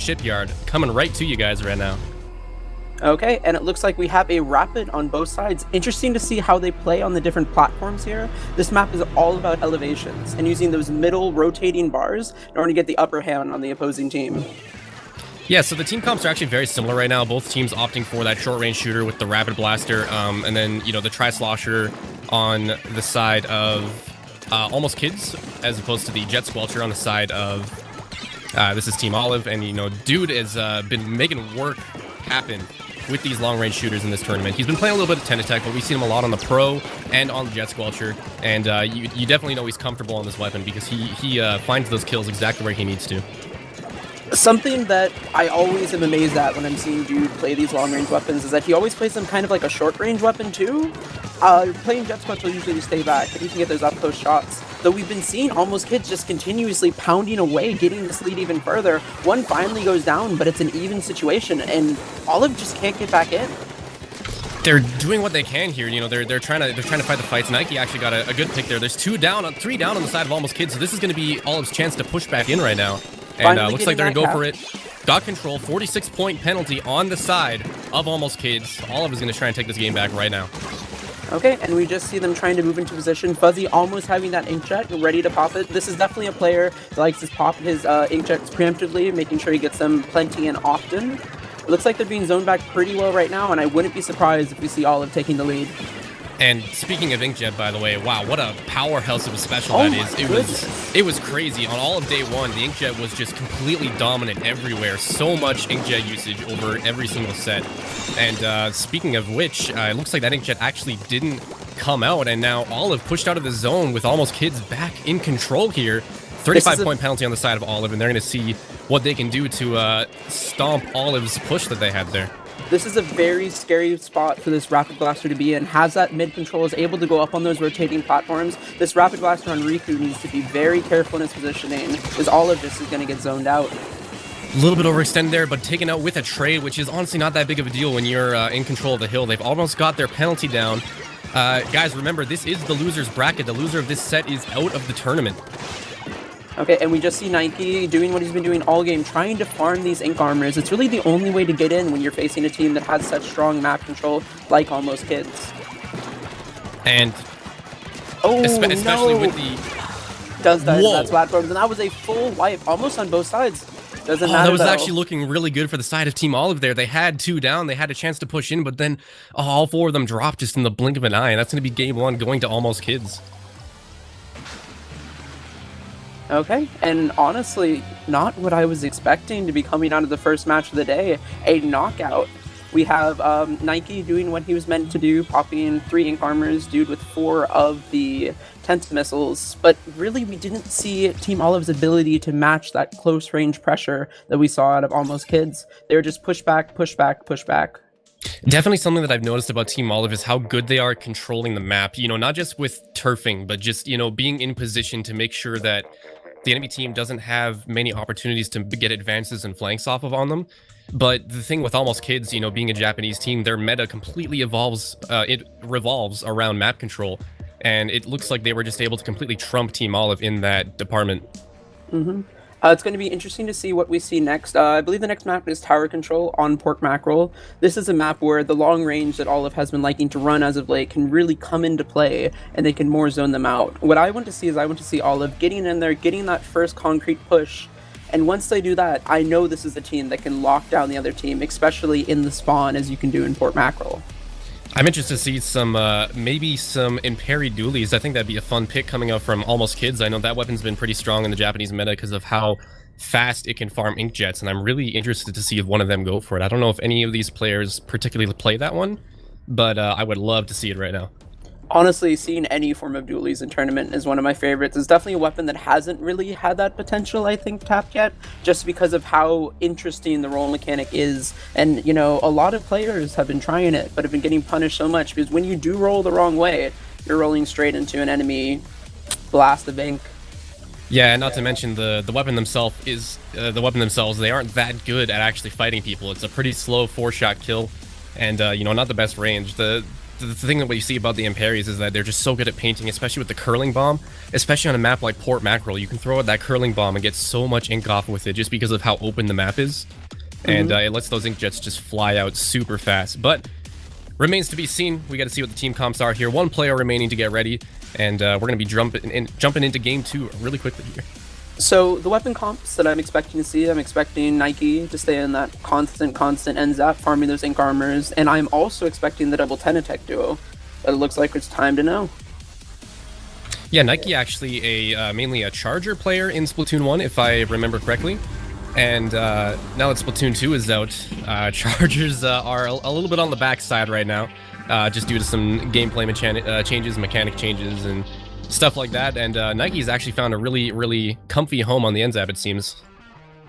shipyard coming right to you guys right now. Okay, and it looks like we have a rapid on both sides. Interesting to see how they play on the different platforms here. This map is all about elevations and using those middle rotating bars in order to get the upper hand on the opposing team. Yeah, so the team comps are actually very similar right now. Both teams opting for that short-range shooter with the rapid blaster, and then, you know, the tri-slosher on the side of Almost Kids, as opposed to the jet squelcher on the side of this is Team Olive. And, you know, dude has been making work happen with these long-range shooters in this tournament. He's been playing a little bit of Tech, but we've seen him a lot on the Pro and on the Jet Squelcher, and you definitely know he's comfortable on this weapon because he finds those kills exactly where he needs to. Something that I always am amazed at when I'm seeing Dude play these long-range weapons is that he always plays them kind of like a short-range weapon too. Playing Jet Squelch will usually stay back, but he can get those up-close shots. Though we've been seeing Almost Kids just continuously pounding away, getting this lead even further. One finally goes down, but it's an even situation, and Olive just can't get back in. They're doing what they can here. You know, they're trying to fight the fights. Nike actually got a good pick there. There's three down on the side of Almost Kids, so this is going to be Olive's chance to push back in right now. And looks like they're going to go for it. Got control, 46-point penalty on the side of Almost Kids. Olive is going to try and take this game back right now. Okay, and we just see them trying to move into position. Fuzzy almost having that inkjet ready to pop it. This is definitely a player that likes to pop his inkjets preemptively, making sure he gets them plenty and often. It looks like they're being zoned back pretty well right now, and I wouldn't be surprised if we see Olive taking the lead. And speaking of inkjet, by the way, wow, what a powerhouse of a special that is. It was crazy. On all of day one, the inkjet was just completely dominant everywhere. So much inkjet usage over every single set. And speaking of which, it looks like that inkjet actually didn't come out, and now Olive pushed out of the zone with Almost Kids back in control here. 35-point penalty on the side of Olive, and they're going to see what they can do to stomp Olive's push that they had there. This is a very scary spot for this Rapid Blaster to be in. Has that mid-control, is able to go up on those rotating platforms. This Rapid Blaster on Riku needs to be very careful in his positioning, because all of this is going to get zoned out. A little bit overextended there, but taken out with a trade, which is honestly not that big of a deal when you're in control of the hill. They've almost got their penalty down. Guys, remember, this is the loser's bracket. The loser of this set is out of the tournament. Okay, and we just see Nike doing what he's been doing all game, trying to farm these ink armors. It's really the only way to get in when you're facing a team that has such strong map control like Almost Kids. And especially with the... Does die to that platform, and that was a full wipe, almost on both sides. Doesn't matter, that was though. actually looking really good for the side of Team Olive there. They had two down, they had a chance to push in, but then all four of them dropped just in the blink of an eye, and that's going to be game one going to Almost Kids. Okay, and honestly, not what I was expecting to be coming out of the first match of the day, a knockout. We have Nike doing what he was meant to do, popping 3 ink armors, Dude with 4 of the tent missiles, but really we didn't see Team Olive's ability to match that close range pressure that we saw out of Almost Kids. They were just push back, push back, push back. Definitely something that I've noticed about Team Olive is how good they are at controlling the map, you know, not just with turfing, but just, you know, being in position to make sure that the enemy team doesn't have many opportunities to get advances and flanks off of on them. But the thing with Almost Kids, you know, being a Japanese team, their meta completely revolves around map control. And it looks like they were just able to completely trump Team Olive in that department. Mm-hmm. It's going to be interesting to see what we see next. I believe the next map is Tower Control on Pork Mackerel. This is a map where the long range that Olive has been liking to run as of late can really come into play, and they can more zone them out. What I want to see is Olive getting in there, getting that first concrete push, and once they do that, I know this is a team that can lock down the other team, especially in the spawn, as you can do in Pork Mackerel. I'm interested to see some, maybe some Imperi dualies. I think that'd be a fun pick coming out from Almost Kids. I know that weapon's been pretty strong in the Japanese meta because of how fast it can farm inkjets, and I'm really interested to see if one of them go for it. I don't know if any of these players particularly play that one, but I would love to see it right now. Honestly, seeing any form of dualies in tournament is one of my favorites. It's definitely a weapon that hasn't really had that potential, I think, tapped yet, just because of how interesting the roll mechanic is. And, you know, a lot of players have been trying it, but have been getting punished so much, because when you do roll the wrong way, you're rolling straight into an enemy blast of ink. Yeah, and not to mention the weapon themselves is they aren't that good at actually fighting people. It's a pretty slow 4-shot kill, and you know, not the best range. the thing that we see about the Imperies is that they're just so good at painting, especially with the curling bomb. Especially on a map like Port Mackerel, you can throw out that curling bomb and get so much ink off with it just because of how open the map is. And it lets those ink jets just fly out super fast. But remains to be seen. We got to see what the team comps are here. One player remaining to get ready, and we're going to be jumping into game 2 really quickly here. So the weapon comps that I'm expecting to see, I'm expecting Nike to stay in that constant end zap, farming those ink armors, and I'm also expecting the double 10 attack duo. But it looks like it's time to know. Yeah, Nike actually mainly a charger player in Splatoon 1, if I remember correctly. And now that Splatoon 2 is out, chargers are a little bit on the backside right now, just due to some gameplay changes, mechanic changes, and stuff like that. And Nike's actually found a really comfy home on the NZAP, it seems.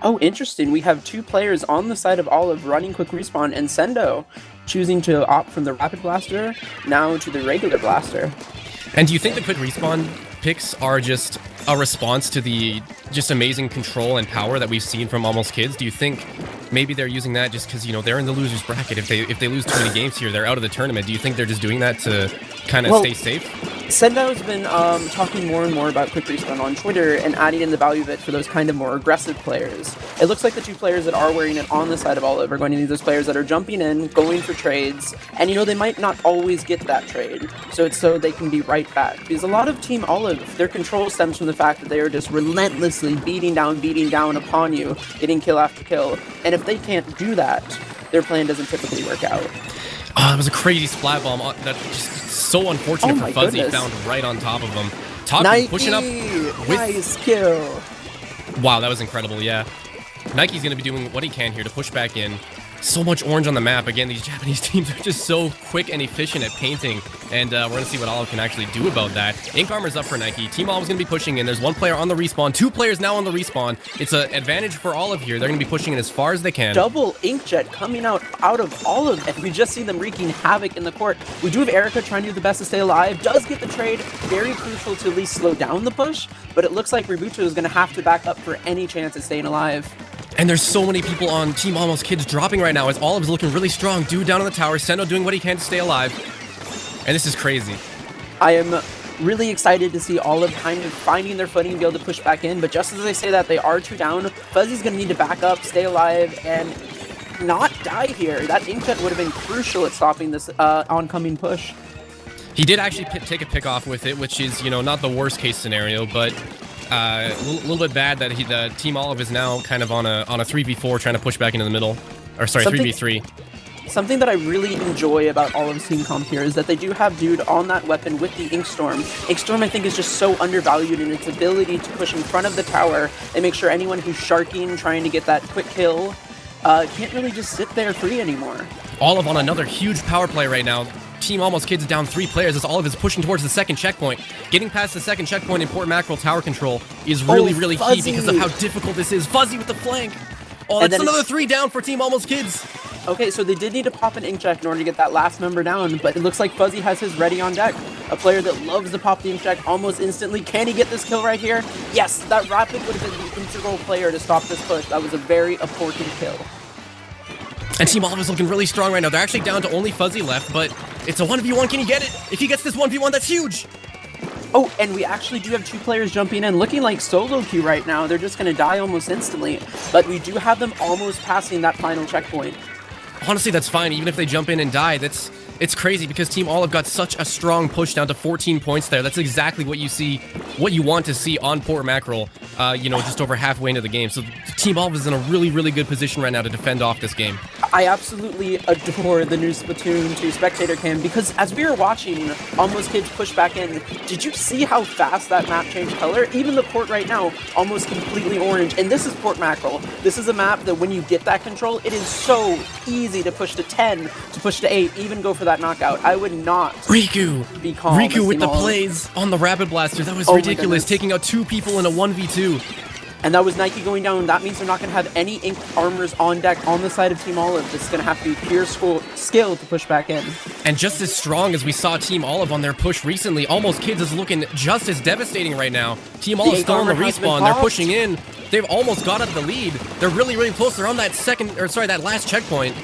Oh, interesting. We have 2 players on the side of Olive running quick respawn, and Sendo choosing to opt from the Rapid Blaster now to the regular Blaster. And do you think the quick respawn picks are just a response to the just amazing control and power that we've seen from Almost Kids? Do you think maybe they're using that just because, you know, they're in the loser's bracket? If they lose too many games here, they're out of the tournament. Do you think they're just doing that to kind of stay safe? Sendo's been talking more and more about quick respawn on Twitter and adding in the value of it for those kind of more aggressive players. It looks like the 2 players that are wearing it on the side of Olive are going to be those players that are jumping in, going for trades, and, you know, they might not always get that trade, so it's so they can be right back. Because a lot of Team Olive, their control stems from the fact that they are just relentlessly beating down upon you, getting kill after kill, and if they can't do that, their plan doesn't typically work out. Oh, it was a crazy splat bomb that just so unfortunate for Fuzzy, found right on top of him. Nike, pushing up with... Nice kill. Wow, that was incredible, yeah. Nike's going to be doing what he can here to push back in. So much orange on the map. Again, these Japanese teams are just so quick and efficient at painting, and we're going to see what Olive can actually do about that. Ink Armor's up for Nike. Team Olive's going to be pushing in. There's 1 player on the respawn. 2 players now on the respawn. It's an advantage for Olive here. They're going to be pushing in as far as they can. Double inkjet coming out of Olive, and we just see them wreaking havoc in the court. We do have Erica trying to do the best to stay alive. Does get the trade. Very crucial to at least slow down the push, but it looks like Ributo is going to have to back up for any chance at staying alive. And there's so many people on Team Almost Kids dropping right now as Olive's looking really strong. Dude down on the tower, Sendo doing what he can to stay alive. And this is crazy. I am really excited to see Olive kind of finding their footing and be able to push back in, but just as I say that, they are 2 down. Fuzzy's going to need to back up, stay alive, and not die here. That inkjet would have been crucial at stopping this oncoming push. He did actually take a pick off with it, which is, you know, not the worst case scenario, but a little bit bad that the Team Olive is now kind of on a 3v4 trying to push back into the middle. Or sorry, 3v3. Something that I really enjoy about Olive's team comp here is that they do have dude on that weapon with the InkStorm. InkStorm, I think, is just so undervalued in its ability to push in front of the tower and make sure anyone who's sharking, trying to get that quick kill, can't really just sit there free anymore. Olive on another huge power play right now. Team Almost Kids down 3 players as Olive is pushing towards the 2nd checkpoint. Getting past the 2nd checkpoint in Port Mackerel tower control is really key because of how difficult this is. Fuzzy with the flank. Oh, that's another 3 down for Team Almost Kids. Okay, so they did need to pop an inkjet in order to get that last member down, but it looks like Fuzzy has his ready on deck. A player that loves to pop the inkjet almost instantly. Can he get this kill right here? Yes, that Rapid would have been the integral player to stop this push. That was a very important kill. And Team Olive is looking really strong right now. They're actually down to only Fuzzy left, but it's a 1v1. Can he get it? If he gets this 1v1, that's huge. Oh, and we actually do have 2 players jumping in, looking like solo queue right now. They're just going to die almost instantly, but we do have them almost passing that final checkpoint. Honestly, that's fine. Even if they jump in and die, it's crazy because Team Olive got such a strong push down to 14 points there. That's exactly what you want to see on Port Mackerel, you know, just over halfway into the game. So Team Olive is in a really good position right now to defend off this game. I absolutely adore the new Splatoon 2 spectator cam because as we were watching Almost Kids push back in, did you see how fast that map changed color? Even the port right now, almost completely orange. And this is Port Mackerel. This is a map that when you get that control, it is so easy to push to 10, to push to 8, even go for that knockout. I would not be calm. Riku with the plays on the Rapid Blaster. That was ridiculous, taking out 2 people in a 1v2. And that was Nike going down. That means they're not going to have any Ink armors on deck on the side of Team Olive. This is going to have to be pure skill to push back in. And just as strong as we saw Team Olive on their push recently, Almost Kids is looking just as devastating right now. Team Olive still on the respawn. They're pushing in. They've almost got up the lead. They're really, really close. They're on that that last checkpoint.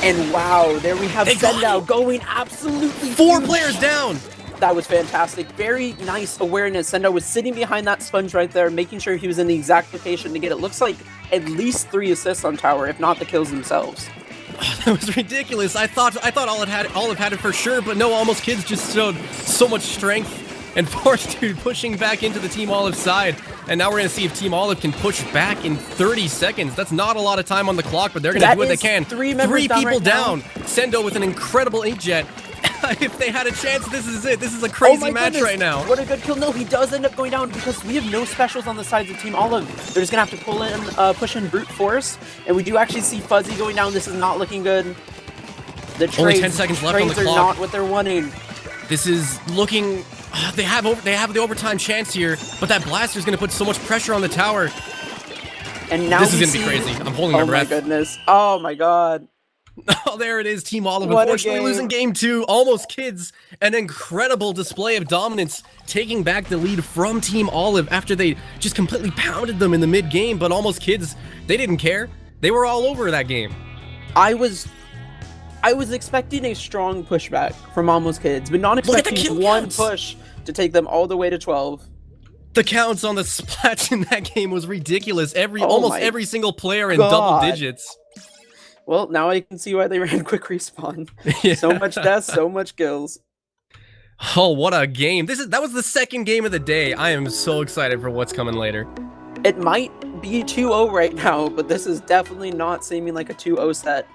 And wow, there we have Sendao going absolutely 4 players down. That was fantastic. Very nice awareness. Sendao was sitting behind that sponge right there, making sure he was in the exact location to get it. Looks like at least 3 assists on tower, if not the kills themselves. That was ridiculous. I thought Olive had it for sure, but no, Almost Kids just showed so much strength and fortitude pushing back into the Team Olive side. And now we're going to see if Team Olive can push back in 30 seconds. That's not a lot of time on the clock, but they're going to do what they can. 3 people down. Sendo with an incredible inkjet. If they had a chance, this is it. This is a crazy match right now. What a good kill. No, he does end up going down because we have no specials on the sides of Team Olive. They're just going to have to pull in, push in brute force. And we do actually see Fuzzy going down. This is not looking good. The trades, only 10 seconds left on the clock. Are not what they're wanting. This is looking... They have the overtime chance here, but that blaster is going to put so much pressure on the tower. And now this is going to be crazy. I'm holding my breath. Oh my goodness. Oh my god. Oh, there it is. Team Olive unfortunately losing game 2. Almost Kids, an incredible display of dominance, taking back the lead from Team Olive after they just completely pounded them in the mid-game. But Almost Kids, they didn't care. They were all over that game. I was expecting a strong pushback from Almost Kids, but not expecting one push to take them all the way to 12. The counts on the splats in that game was ridiculous. Almost every single player in double digits. Well, now I can see why they ran quick respawn. Yeah. So much death, so much kills. Oh, what a game. That was the second game of the day. I am so excited for what's coming later. It might be 2-0 right now, but this is definitely not seeming like a 2-0 set.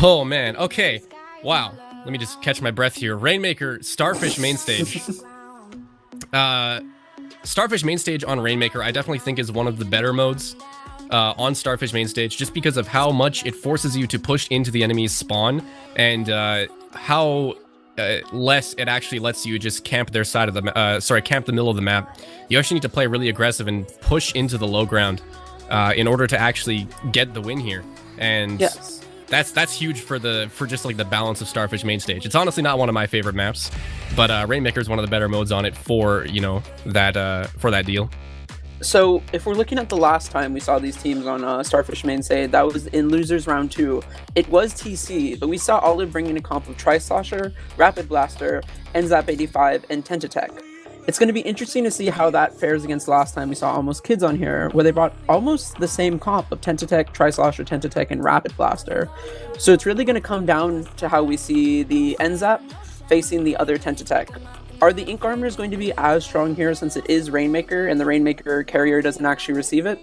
Oh, man. Okay. Wow. Let me just catch my breath here. Rainmaker, Starfish main stage. Starfish main stage on Rainmaker, I definitely think is one of the better modes on Starfish main stage, just because of how much it forces you to push into the enemy's spawn and how less it actually lets you just camp their side of the camp the middle of the map. You actually need to play really aggressive and push into the low ground in order to actually get the win here. And yes. That's huge for just like the balance of Starfish main stage. It's honestly not one of my favorite maps, but Rainmaker is one of the better modes on it for that deal. So if we're looking at the last time we saw these teams on Starfish main stage, that was in losers round 2. It was TC, but we saw Olive bringing a comp of Tri-Slosher, Rapid Blaster, NZAP 85, and Tentatech. It's going to be interesting to see how that fares against last time we saw Almost Kids on here, where they brought almost the same comp of Tentatech, Tri-Slosher, Tentatech, and Rapid Blaster. So it's really going to come down to how we see the NZAP facing the other Tentatech. Are the Ink Armors going to be as strong here since it is Rainmaker and the Rainmaker carrier doesn't actually receive it?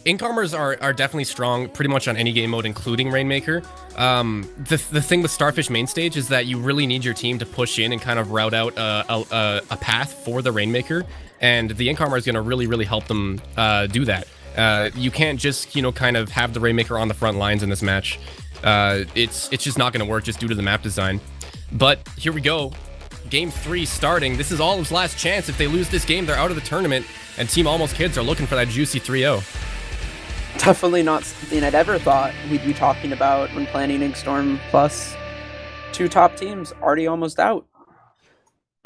Ink Armors are definitely strong pretty much on any game mode, including Rainmaker. The thing with Starfish main stage is that you really need your team to push in and kind of route out a path for the Rainmaker, and the Ink Armor is going to really, really help them do that. You can't just, kind of have the Rainmaker on the front lines in this match. It's just not going to work just due to the map design. But here we go. Game 3 starting. This is Olive's last chance. If they lose this game, they're out of the tournament, and Team Almost Kids are looking for that juicy 3-0. Definitely not something I'd ever thought we'd be talking about when planning InkStorm, plus 2 top teams already almost out.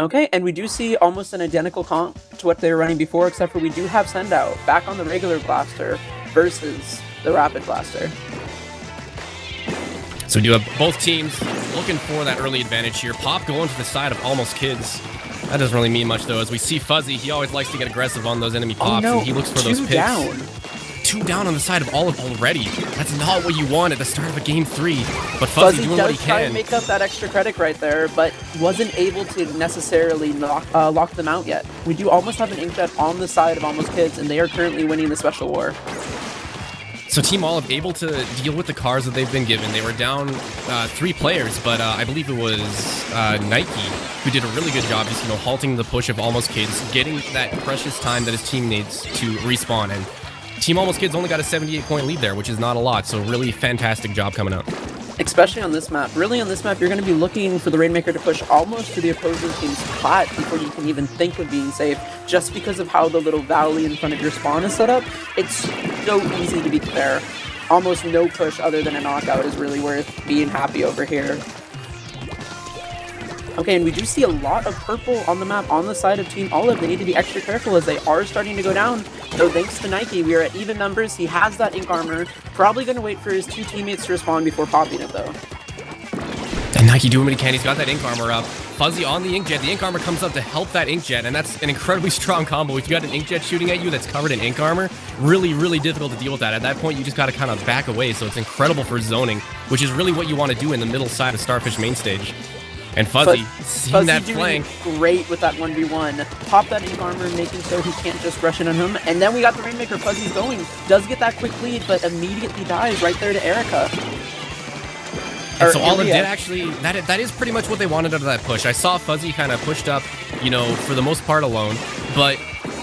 Okay, and we do see almost an identical comp to what they were running before, except for we do have Sendao back on the regular blaster versus the Rapid Blaster. So we do have both teams looking for that early advantage here. Pop going to the side of Almost Kids. That doesn't really mean much, though. As we see Fuzzy, he always likes to get aggressive on those enemy pops, and he looks for those picks. Down. 2 down on the side of Olive already. That's not what you want at the start of a game 3. But Fuzzy doing what he can. Try to make up that extra credit right there, but wasn't able to necessarily lock them out yet. We do almost have an inkjet on the side of Almost Kids, and they are currently winning the Special War. So Team Olive able to deal with the cars that they've been given. They were down 3 players, but I believe it was Nike who did a really good job just, halting the push of Almost Kids, getting that precious time that his team needs to respawn. And Team Almost Kids only got a 78-point lead there, which is not a lot, so really fantastic job coming up. Especially on this map. Really, on this map, you're going to be looking for the Rainmaker to push almost to the opposing team's plat before you can even think of being safe, just because of how the little valley in front of your spawn is set up. It's so easy to be there. Almost no push other than a knockout is really worth being happy over here. Okay, and we do see a lot of purple on the map on the side of Team Olive. They need to be extra careful as they are starting to go down. So thanks to Nike, we are at even numbers. He has that ink armor. Probably going to wait for his two teammates to respawn before popping it, though. And Nike doing what he can. He's got that ink armor up. Fuzzy on the inkjet. The ink armor comes up to help that inkjet, and that's an incredibly strong combo. If you got an inkjet shooting at you that's covered in ink armor, really, really difficult to deal with that. At that point, you just got to kind of back away, so it's incredible for zoning, which is really what you want to do in the middle side of Starfish main stage. And Fuzzy, seeing that flank. Great with that 1v1. Pop that ink armor, making so he can't just rush in on him. And then we got the Rainmaker. Fuzzy's going. Does get that quick lead, but immediately dies right there to Erica. And so Olive did actually, that is pretty much what they wanted out of that push. I saw Fuzzy kind of pushed up, you know, for the most part alone, but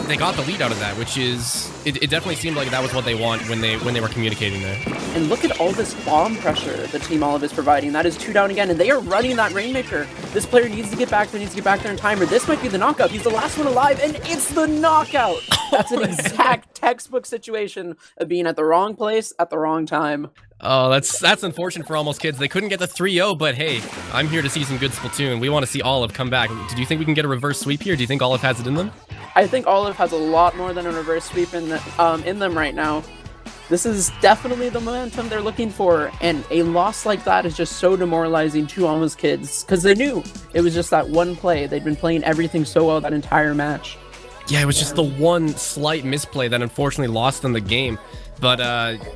they got the lead out of that, which is, it definitely seemed like that was what they want when they were communicating there. And look at all this bomb pressure that Team Olive is providing. That is 2 down again, and they are running that Rainmaker. This player needs to get back there, in time, or this might be the knockout. He's the last one alive, and it's the knockout! That's an exact textbook situation of being at the wrong place at the wrong time. Oh, that's unfortunate for Almost Kids. They couldn't get the 3-0, but hey, I'm here to see some good Splatoon. We want to see Olive come back. Do you think we can get a reverse sweep here? Do you think Olive has it in them? I think Olive has a lot more than a reverse sweep in them right now. This is definitely the momentum they're looking for, and a loss like that is just so demoralizing to Almost Kids, because they knew it was just that one play. They'd been playing everything so well that entire match. Yeah, it was just the one slight misplay that unfortunately lost them the game. But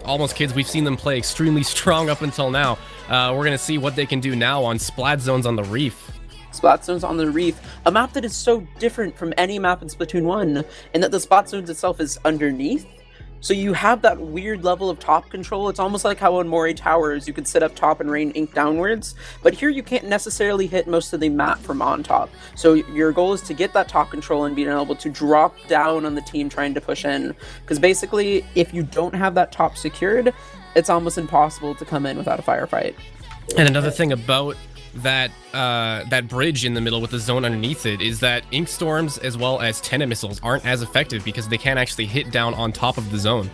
Almost Kids, we've seen them play extremely strong up until now. We're going to see what they can do now on Splat Zones on the Reef. Splat Zones on the Reef, a map that is so different from any map in Splatoon 1, in that the Splat Zones itself is underneath. So you have that weird level of top control. It's almost like how on Moray Towers you could sit up top and rain ink downwards, but here you can't necessarily hit most of the map from on top. So your goal is to get that top control and being able to drop down on the team trying to push in. Because basically, if you don't have that top secured, it's almost impossible to come in without a firefight. And another thing about that bridge in the middle with the zone underneath it is that InkStorms as well as Tenet missiles aren't as effective because they can't actually hit down on top of the zone.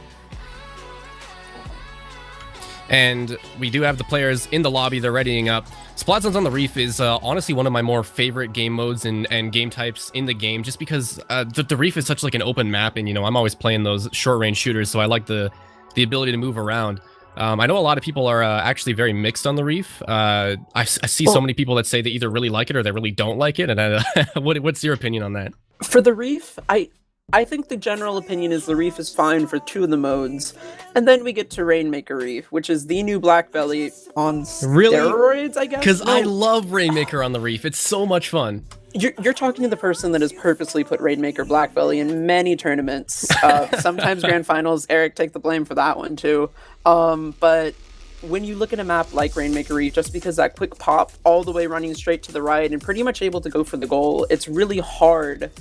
And we do have the players in the lobby, they're readying up. Splat Zones on the Reef is honestly one of my more favorite game modes and game types in the game, just because the Reef is such like an open map, and you know, I'm always playing those short range shooters, so I like the ability to move around. I know a lot of people are actually very mixed on the Reef. I see so many people that say they either really like it or they really don't like it. And what's your opinion on that? For the Reef, I think the general opinion is the Reef is fine for 2 of the modes. And then we get to Rainmaker Reef, which is the new Black Belly on steroids, I guess? Because I love Rainmaker on the Reef. It's so much fun. You're talking to the person that has purposely put Rainmaker Black Belly in many tournaments. Sometimes grand finals. Eric, take the blame for that one too. But when you look at a map like Rainmaker Reef, just because that quick pop all the way running straight to the right and pretty much able to go for the goal, it's really hard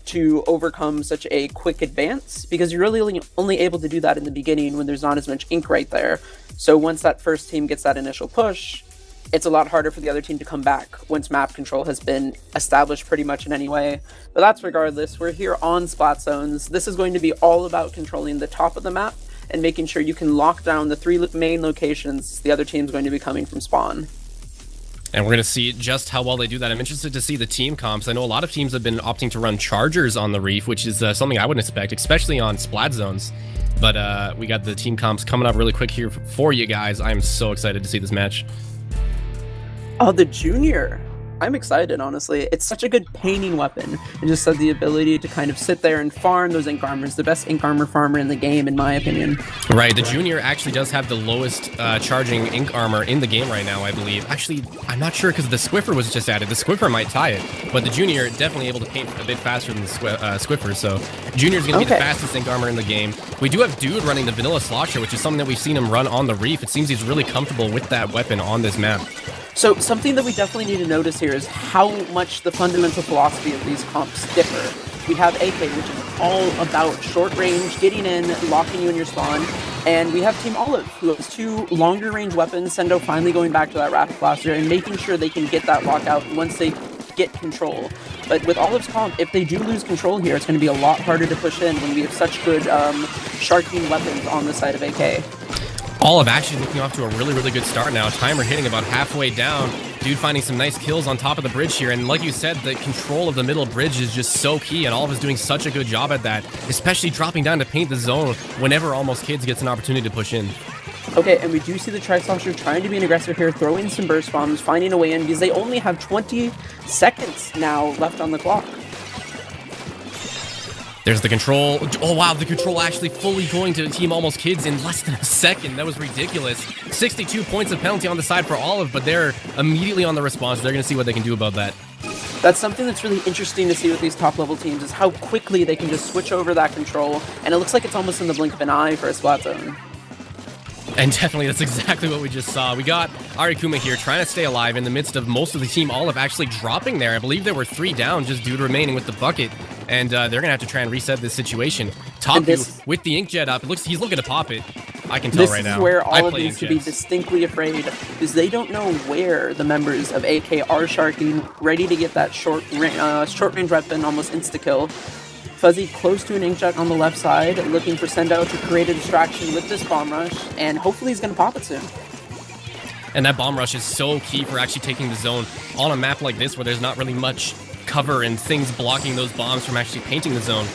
to overcome such a quick advance, because you're really only able to do that in the beginning when there's not as much ink right there. So once that first team gets that initial push, it's a lot harder for the other team to come back once map control has been established pretty much in any way. But that's regardless. We're here on Splat Zones. This is going to be all about controlling the top of the map and making sure you can lock down the 3 main locations the other team's going to be coming from spawn. And we're going to see just how well they do that. I'm interested to see the team comps. I know a lot of teams have been opting to run Chargers on the Reef, which is something I wouldn't expect, especially on Splat Zones. But we got the team comps coming up really quick here for you guys. I'm so excited to see this match. Oh, the Junior. I'm excited, honestly. It's such a good painting weapon. It just has the ability to kind of sit there and farm those ink armors. The best ink armor farmer in the game, in my opinion. Right, the Junior actually does have the lowest charging ink armor in the game right now, I believe. Actually, I'm not sure because the Squiffer was just added. The Squiffer might tie it, but the Junior definitely able to paint a bit faster than the Squiffer, so Junior's going to be the fastest ink armor in the game. We do have Dude running the Vanilla Slosher, which is something that we've seen him run on the Reef. It seems he's really comfortable with that weapon on this map. So something that we definitely need to notice here is how much the fundamental philosophy of these comps differ. We have AK, which is all about short range, getting in, locking you in your spawn. And we have Team Olive, who has 2 longer range weapons. Sendo finally going back to that Rapid Blaster and making sure they can get that lockout once they get control. But with Olive's comp, if they do lose control here, it's going to be a lot harder to push in when we have such good sharking weapons on the side of AK. Olive actually looking off to a really good start now. Timer hitting about halfway down. Dude finding some nice kills on top of the bridge here. And like you said, the control of the middle bridge is just so key. And Olive is doing such a good job at that, especially dropping down to paint the zone whenever Almost Kids gets an opportunity to push in. Okay, and we do see the Tri-Slosher trying to be an aggressor here, throwing some burst bombs, finding a way in, because they only have 20 seconds now left on the clock. There's the control. Oh, wow, the control actually fully going to Team Almost Kids in less than a second. That was ridiculous. 62 points of penalty on the side for Olive, but they're immediately on the response. They're going to see what they can do about that. That's something that's really interesting to see with these top-level teams, is how quickly they can just switch over that control, and it looks like it's almost in the blink of an eye for a Splatoon. And definitely, that's exactly what we just saw. We got Arikuma here trying to stay alive in the midst of most of the Team Olive actually dropping there. I believe there were 3 down just due to remaining with the bucket. And they're going to have to try and reset this situation. Taku with the inkjet up. It looks he's looking to pop it. I can tell right now. This is where Olive needs to be distinctly afraid, because they don't know where the members of AK are sharking, ready to get that short range weapon, almost insta-kill. Fuzzy close to an inkjet on the left side, looking for Sendo to create a distraction with this bomb rush, and hopefully he's going to pop it soon. And that bomb rush is so key for actually taking the zone on a map like this where there's not really much cover and things blocking those bombs from actually painting the zone.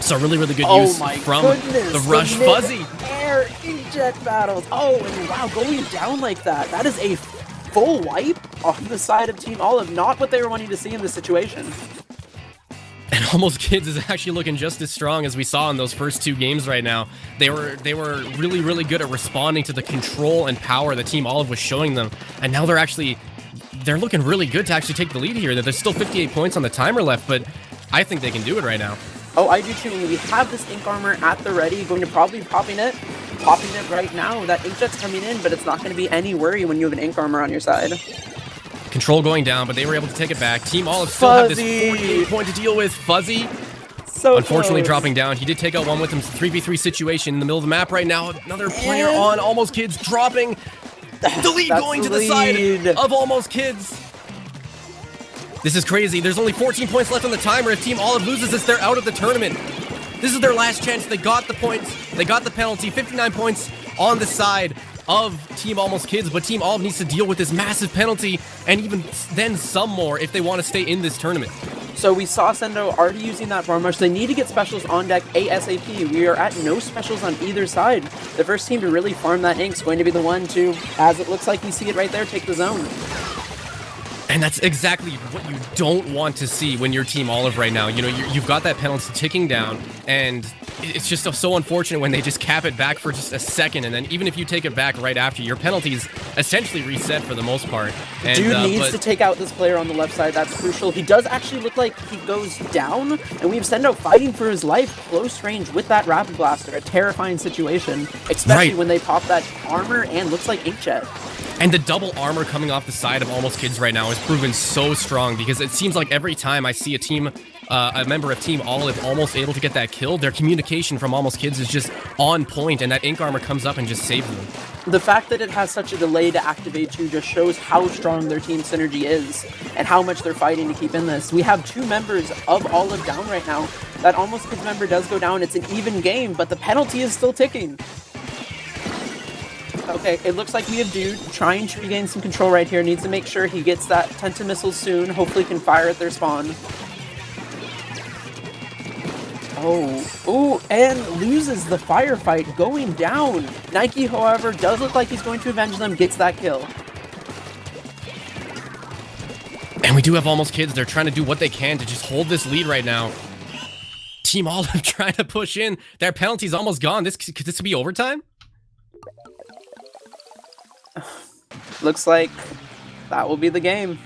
So really good use from the rush. Fuzzy! Air inkjet battles! Oh, and wow, going down like that. That is a full wipe on the side of Team Olive. Not what they were wanting to see in this situation. And Almost Kids is actually looking just as strong as we saw in those first 2 games right now. They were really good at responding to the control and power that Team Olive was showing them. And now they're looking really good to actually take the lead here. There's still 58 points on the timer left, but I think they can do it right now. Oh, I do too. We have this ink armor at the ready, going to probably popping it right now. That inkjet's coming in, but it's not going to be any worry when you have an ink armor on your side. Control going down, but they were able to take it back. Team Olive still have this 48 point to deal with. Fuzzy, so unfortunately close. Dropping down. He did take out one with him. 3v3 situation in the middle of the map right now. Another player on Almost Kids dropping. The lead going to the side of Almost Kids. This is crazy. There's only 14 points left on the timer. If Team Olive loses this, they're out of the tournament. This is their last chance. They got the points. They got the penalty. 59 points on the side of Team Almost Kids, but Team Olive needs to deal with this massive penalty and even then some more if they want to stay in this tournament. So we saw Sendo already using that bomb rush. They need to get specials on deck ASAP. We are at no specials on either side. The first team to really farm that ink is going to be the one to, as it looks like we see it right there, take the zone. And that's exactly what you don't want to see when you're Team Olive right now. You know, you've got that penalty ticking down, and it's just so unfortunate when they just cap it back for just a second, and then even if you take it back right after, your penalty's essentially reset for the most part. And, Dude needs to take out this player on the left side. That's crucial. He does actually look like he goes down, and we have Sendo fighting for his life close range with that Rapid Blaster. A terrifying situation, especially when they pop that armor and looks like inkjet. And the double armor coming off the side of Almost Kids right now has proven so strong, because it seems like every time I see a member of Team Olive almost able to get that kill, their communication from Almost Kids is just on point, and that ink armor comes up and just saves them. The fact that it has such a delay to activate too just shows how strong their team synergy is and how much they're fighting to keep in this. We have 2 members of Olive down right now. That Almost Kids member does go down. It's an even game, but the penalty is still ticking. Okay, it looks like we have Dude trying to regain some control right here. Needs to make sure he gets that Tenta missile soon. Hopefully can fire at their spawn. Oh, and loses the firefight going down. Nike, however, does look like he's going to avenge them, gets that kill. And we do have Almost Kids. They're trying to do what they can to just hold this lead right now. Team Olive trying to push in. Their penalty's almost gone. Could this be overtime? Looks like that will be the game.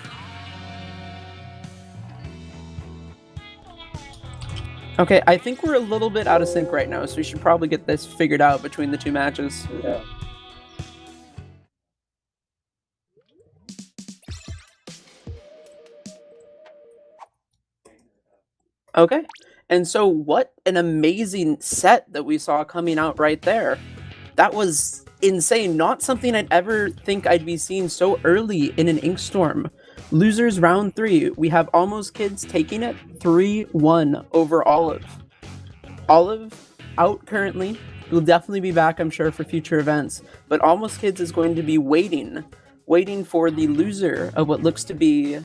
Okay, I think we're a little bit out of sync right now, so we should probably get this figured out between the 2 matches. Yeah. Okay, and so what an amazing set that we saw coming out right there. That was insane. Not something I'd ever think I'd be seeing so early in an InkStorm. Losers round 3. We have Almost Kids taking it 3-1 over Olive. Olive out currently. Will definitely be back, I'm sure, for future events. But Almost Kids is going to be waiting for the loser of what looks to be